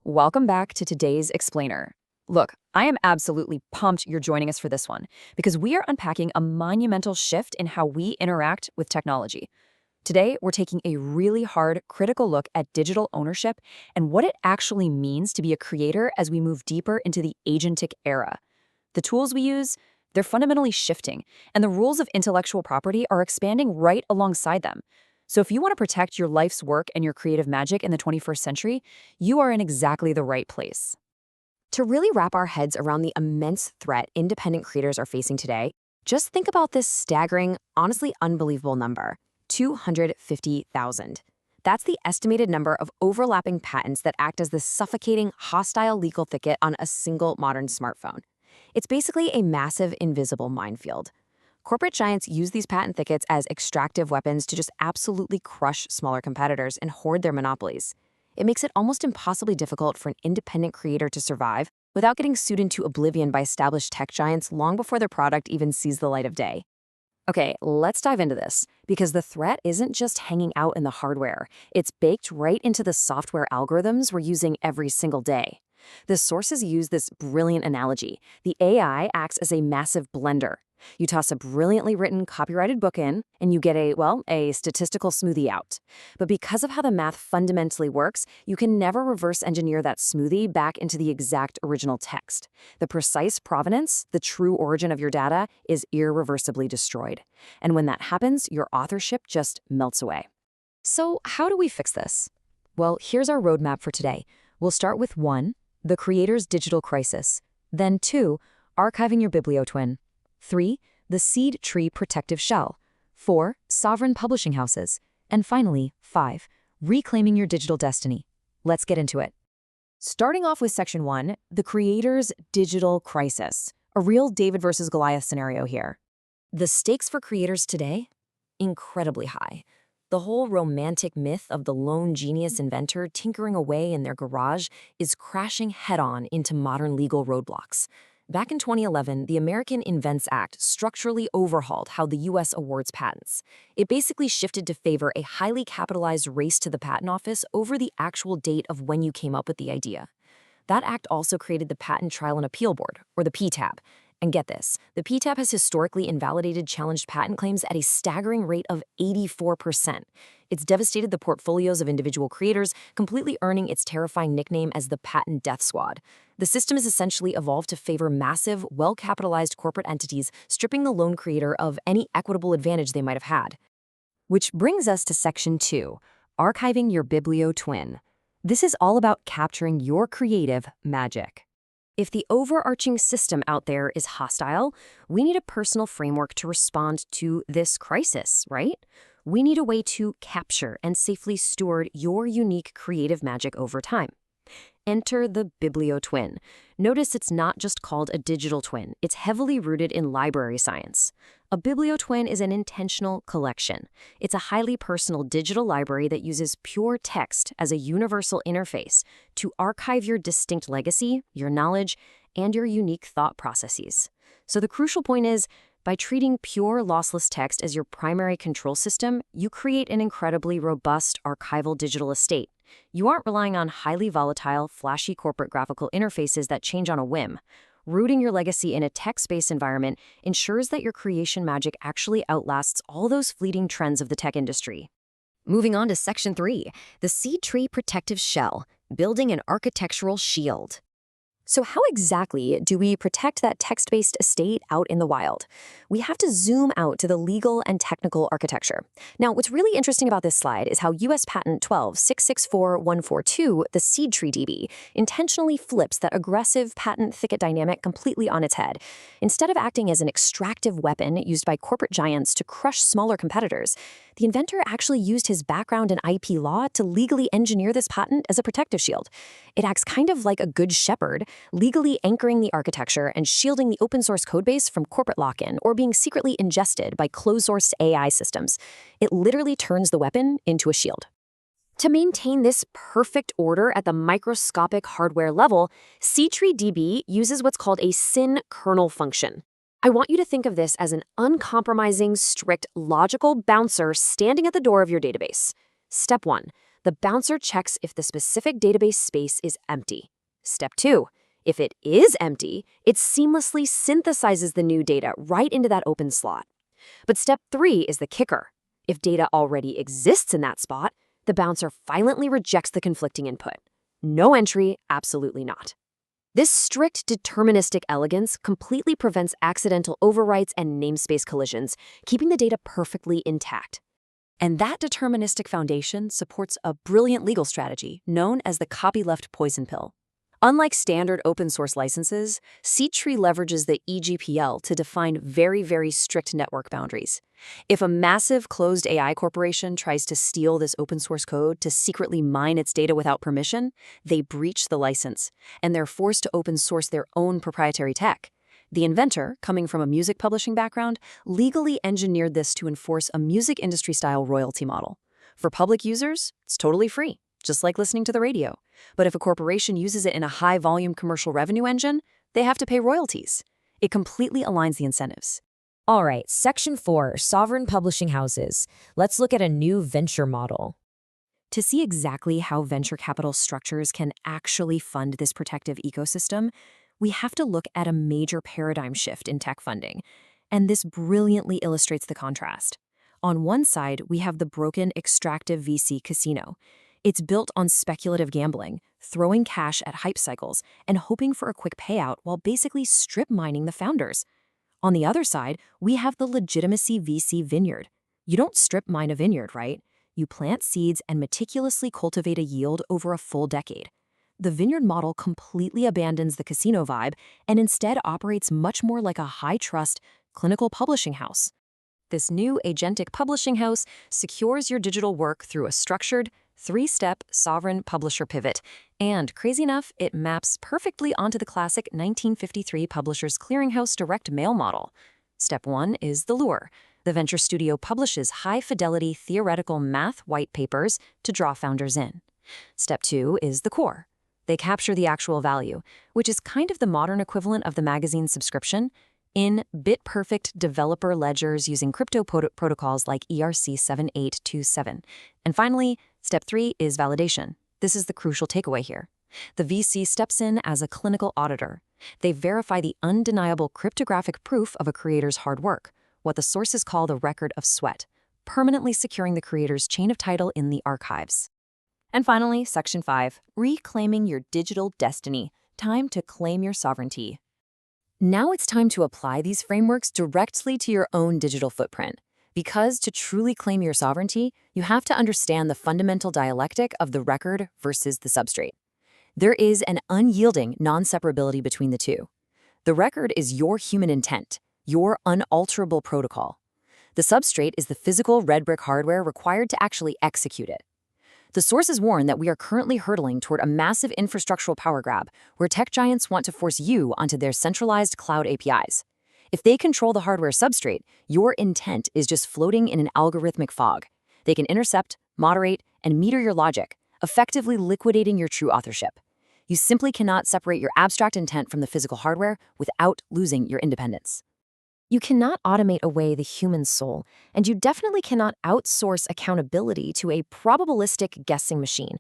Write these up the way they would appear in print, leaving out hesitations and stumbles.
Welcome back to today's Explainer. Look, I am absolutely pumped you're joining us for this one because we are unpacking a monumental shift in how we interact with technology. Today, we're taking a really hard, critical look at digital ownership and what it actually means to be a creator as we move deeper into the agentic era. The tools we use, they're fundamentally shifting, and the rules of intellectual property are expanding right alongside them. So if you want to protect your life's work and your creative magic in the 21st century, you are in exactly the right place. To really wrap our heads around the immense threat independent creators are facing today, just think about this staggering, honestly unbelievable number, 250,000. That's the estimated number of overlapping patents that act as the suffocating, hostile legal thicket on a single modern smartphone. It's basically a massive, invisible minefield. Corporate giants use these patent thickets as extractive weapons to just absolutely crush smaller competitors and hoard their monopolies. It makes it almost impossibly difficult for an independent creator to survive without getting sued into oblivion by established tech giants long before their product even sees the light of day. Okay, let's dive into this, because the threat isn't just hanging out in the hardware. It's baked right into the software algorithms we're using every single day. The sources use this brilliant analogy. The AI acts as a massive blender. You toss a brilliantly written, copyrighted book in, and you get a statistical smoothie out. But because of how the math fundamentally works, you can never reverse engineer that smoothie back into the exact original text. The precise provenance, the true origin of your data, is irreversibly destroyed. And when that happens, your authorship just melts away. So how do we fix this? Well, here's our roadmap for today. We'll start with 1, the creator's digital crisis. Then 2, archiving your bibliotwin. 3, the seed tree protective shell. 4, sovereign publishing houses. And finally, 5, reclaiming your digital destiny. Let's get into it. Starting off with Section 1, the creator's digital crisis. A real David versus Goliath scenario here. The stakes for creators today? Incredibly high. The whole romantic myth of the lone genius inventor tinkering away in their garage is crashing head-on into modern legal roadblocks. Back in 2011, the American Invents Act structurally overhauled how the U.S. awards patents. It basically shifted to favor a highly capitalized race to the patent office over the actual date of when you came up with the idea. That act also created the Patent Trial and Appeal Board, or the PTAB. And get this, the PTAB has historically invalidated challenged patent claims at a staggering rate of 84%. It's devastated the portfolios of individual creators, completely earning its terrifying nickname as the Patent Death Squad. The system has essentially evolved to favor massive, well-capitalized corporate entities, stripping the lone creator of any equitable advantage they might have had. Which brings us to Section 2, archiving your bibliotwin. This is all about capturing your creative magic. If the overarching system out there is hostile, we need a personal framework to respond to this crisis, right? We need a way to capture and safely steward your unique creative magic over time. Enter the bibliotwin. Notice it's not just called a digital twin. It's heavily rooted in library science. A bibliotwin is an intentional collection. It's a highly personal digital library that uses pure text as a universal interface to archive your distinct legacy, your knowledge, and your unique thought processes. So the crucial point is, by treating pure lossless text as your primary control system, you create an incredibly robust archival digital estate. You aren't relying on highly volatile, flashy corporate graphical interfaces that change on a whim. Rooting your legacy in a text-based environment ensures that your creation magic actually outlasts all those fleeting trends of the tech industry. Moving on to Section 3, the seed tree protective shell, building an architectural shield. So how exactly do we protect that text-based estate out in the wild? We have to zoom out to the legal and technical architecture. Now, what's really interesting about this slide is how U.S. Patent 12.664142, the seed tree DB, intentionally flips that aggressive patent thicket dynamic completely on its head. Instead of acting as an extractive weapon used by corporate giants to crush smaller competitors, the inventor actually used his background in IP law to legally engineer this patent as a protective shield. It acts kind of like a good shepherd, legally anchoring the architecture and shielding the open-source codebase from corporate lock-in or being secretly ingested by closed-source AI systems. It literally turns the weapon into a shield. To maintain this perfect order at the microscopic hardware level, C-tree-DB uses what's called a syn kernel function. I want you to think of this as an uncompromising, strict, logical bouncer standing at the door of your database. Step 1. the bouncer checks if the specific database space is empty. Step 2. If it is empty, it seamlessly synthesizes the new data right into that open slot. But step 3 is the kicker. If data already exists in that spot, the bouncer violently rejects the conflicting input. No entry, absolutely not. This strict deterministic elegance completely prevents accidental overwrites and namespace collisions, keeping the data perfectly intact. And that deterministic foundation supports a brilliant legal strategy known as the copyleft poison pill. Unlike standard open-source licenses, C-Tree leverages the EGPL to define very, very strict network boundaries. If a massive closed AI corporation tries to steal this open-source code to secretly mine its data without permission, they breach the license, and they're forced to open-source their own proprietary tech. The inventor, coming from a music publishing background, legally engineered this to enforce a music industry-style royalty model. For public users, it's totally free, just like listening to the radio. But if a corporation uses it in a high-volume commercial revenue engine, they have to pay royalties. It completely aligns the incentives. All right, Section 4, Sovereign Publishing Houses. Let's look at a new venture model. To see exactly how venture capital structures can actually fund this protective ecosystem, we have to look at a major paradigm shift in tech funding. And this brilliantly illustrates the contrast. On one side, we have the broken extractive VC casino. It's built on speculative gambling, throwing cash at hype cycles, and hoping for a quick payout while basically strip mining the founders. On the other side, we have the legitimacy VC vineyard. You don't strip mine a vineyard, right? You plant seeds and meticulously cultivate a yield over a full decade. The vineyard model completely abandons the casino vibe and instead operates much more like a high-trust, clinical publishing house. This new agentic publishing house secures your digital work through a structured, 3-step sovereign publisher pivot, and crazy enough, it maps perfectly onto the classic 1953 Publishers Clearinghouse direct mail model. Step 1 is the lure. The venture studio publishes high-fidelity theoretical math white papers to draw founders in. Step 2 is the core. They capture the actual value, which is kind of the modern equivalent of the magazine subscription, in bit-perfect developer ledgers using crypto protocols like ERC-7827. And finally, step 3 is validation. This is the crucial takeaway here. The VC steps in as a clinical auditor. They verify the undeniable cryptographic proof of a creator's hard work, what the sources call the record of sweat, permanently securing the creator's chain of title in the archives. And finally, Section 5, Reclaiming Your Digital Destiny. Time to claim your sovereignty. Now it's time to apply these frameworks directly to your own digital footprint. Because to truly claim your sovereignty, you have to understand the fundamental dialectic of the record versus the substrate. There is an unyielding non-separability between the two. The record is your human intent, your unalterable protocol. The substrate is the physical red brick hardware required to actually execute it. The sources warn that we are currently hurtling toward a massive infrastructural power grab where tech giants want to force you onto their centralized cloud APIs. If they control the hardware substrate, your intent is just floating in an algorithmic fog. They can intercept, moderate, and meter your logic, effectively liquidating your true authorship. You simply cannot separate your abstract intent from the physical hardware without losing your independence. You cannot automate away the human soul, and you definitely cannot outsource accountability to a probabilistic guessing machine.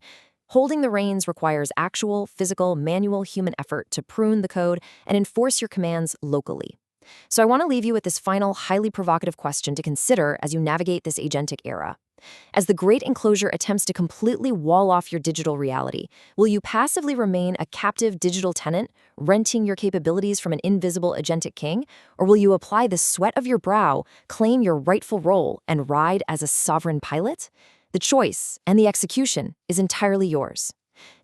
Holding the reins requires actual, physical, manual human effort to prune the code and enforce your commands locally. So I want to leave you with this final, highly provocative question to consider as you navigate this agentic era. As the great enclosure attempts to completely wall off your digital reality, will you passively remain a captive digital tenant, renting your capabilities from an invisible agentic king? Or will you apply the sweat of your brow, claim your rightful role, and ride as a sovereign pilot? The choice and the execution is entirely yours.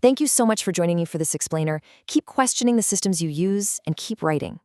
Thank you so much for joining me for this explainer. Keep questioning the systems you use and keep writing.